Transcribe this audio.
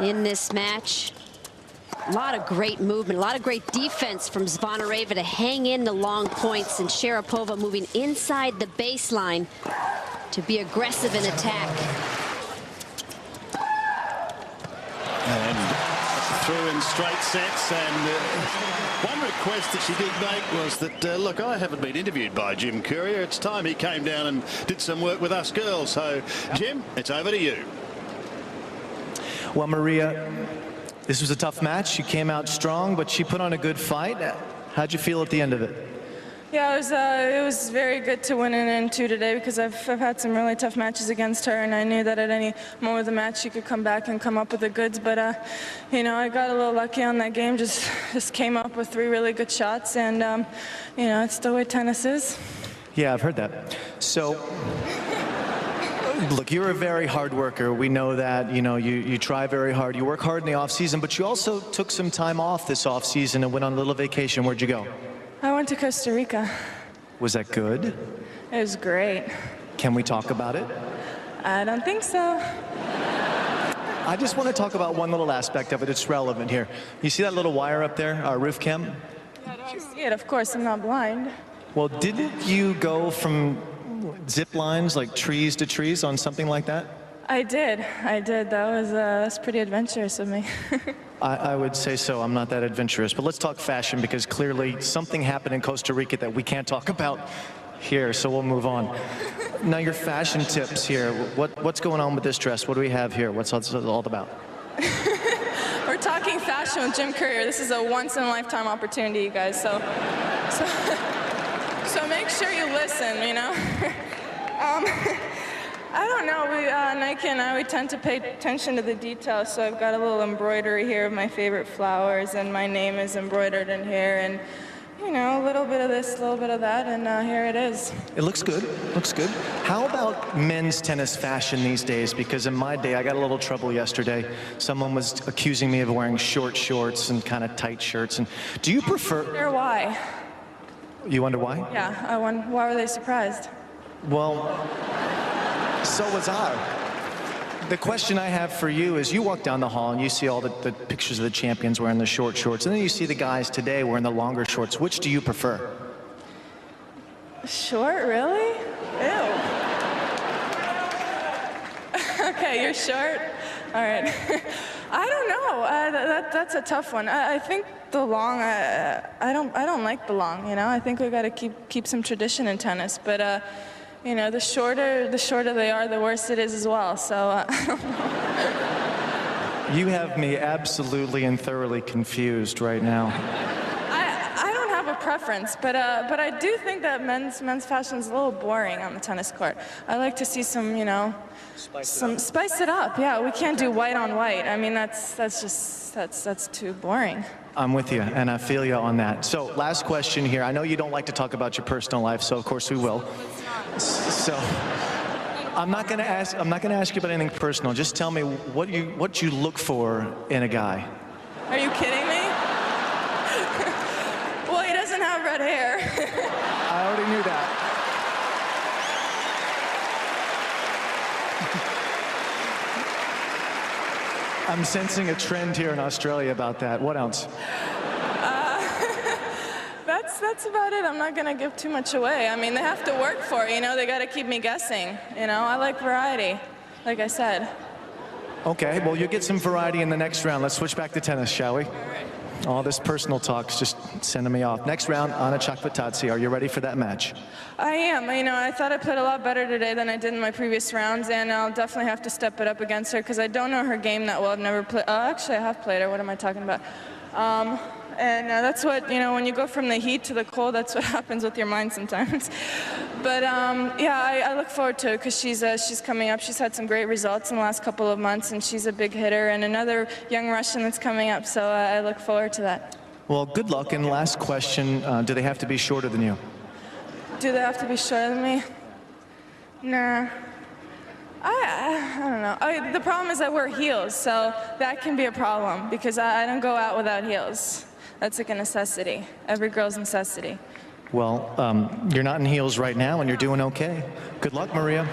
in this match. A lot of great movement, a lot of great defense from Zvonareva to hang in the long points, and Sharapova moving inside the baseline to be aggressive in attack. And through in straight sets, and one request that she did make was that, look, I haven't been interviewed by Jim Courier. It's time he came down and did some work with us girls. So, Jim, it's over to you. Well, Maria, this was a tough match. You came out strong, but she put on a good fight. How'd you feel at the end of it? Yeah, it was very good to win in 2 today, because I've had some really tough matches against her, and I knew that at any moment of the match she could come back and come up with the goods. But you know, I got a little lucky on that game. Just came up with 3 really good shots, and you know, it's the way tennis is. Yeah, I've heard that. So, look, you're a very hard worker. We know that. You know, you try very hard. You work hard in the off season, but you also took some time off this off season and went on a little vacation. Where'd you go? I went to Costa Rica. Was that good? It was great. Can we talk about it? I don't think so. I just want to talk about one little aspect of it. It's relevant here. You see that little wire up there, our roof cam? Yeah, I see it. Of course, I'm not blind. Well, didn't you go from zip lines, like trees to trees, on something like that? I did. That's pretty adventurous of me. I would say so. I'm not that adventurous. But let's talk fashion, because clearly something happened in Costa Rica that we can't talk about here, so we'll move on. Now, your fashion tips here. What's going on with this dress? What do we have here? What's all about? We're talking fashion with Jim Courier. This is a once-in-a-lifetime opportunity, you guys. So make sure you listen, you know? I don't know, Nike and I, we tend to pay attention to the details, so I've got a little embroidery here of my favorite flowers, and my name is embroidered in here, and, you know, a little bit of this, a little bit of that, and here it is. It looks good, looks good. How about men's tennis fashion these days? Because in my day, I got a little trouble yesterday. Someone was accusing me of wearing short shorts and kind of tight shirts, and do you prefer... I wonder why. You wonder why? Yeah, why were they surprised? Well... So was I. The question I have for you is, you walk down the hall and you see all the pictures of the champions wearing the short shorts, and then you see the guys today wearing the longer shorts. Which do you prefer? Short, really? Ew. Okay, you're short? All right. I don't know. That's a tough one. I think the long, I don't like the long, you know? I think we got to keep some tradition in tennis, but you know, the shorter they are, the worse it is as well. So I don't know. You have me absolutely and thoroughly confused right now. I don't have a preference, but I do think that men's fashion is a little boring on the tennis court. I like to see some, you know, spice it up. Yeah, we can't do white on white. I mean, that's too boring. I'm with you, and I feel you on that. So, last question here. I know you don't like to talk about your personal life, so of course we will. So, I'm not going to ask you about anything personal. Just tell me what you look for in a guy. Are you kidding me? Well, he doesn't have red hair. I already knew that. I'm sensing a trend here in Australia about that. What else? That's about it. I'm not going to give too much away. I mean, they have to work for it, you know? They got to keep me guessing, you know? I like variety, like I said. Okay, well, you'll get some variety in the next round. Let's switch back to tennis, shall we? All right. All this personal talk's just sending me off. Next round, Anna Chakvetadze. Are you ready for that match? I am. You know, I thought I played a lot better today than I did in my previous rounds, and I'll definitely have to step it up against her, because I don't know her game that well. I've never played. Actually, I have played her. What am I talking about? And that's what, you know, when you go from the heat to the cold, that's what happens with your mind sometimes. But yeah, I look forward to it, because she's coming up. She's had some great results in the last couple of months, and she's a big hitter, and another young Russian that's coming up, so I look forward to that. Well, good luck. And last question, do they have to be shorter than you? Do they have to be shorter than me? Nah. I don't know. The problem is I wear heels, so that can be a problem, because I don't go out without heels. That's like a necessity. Every girl's necessity. Well, you're not in heels right now, and you're doing okay. Good luck, Maria.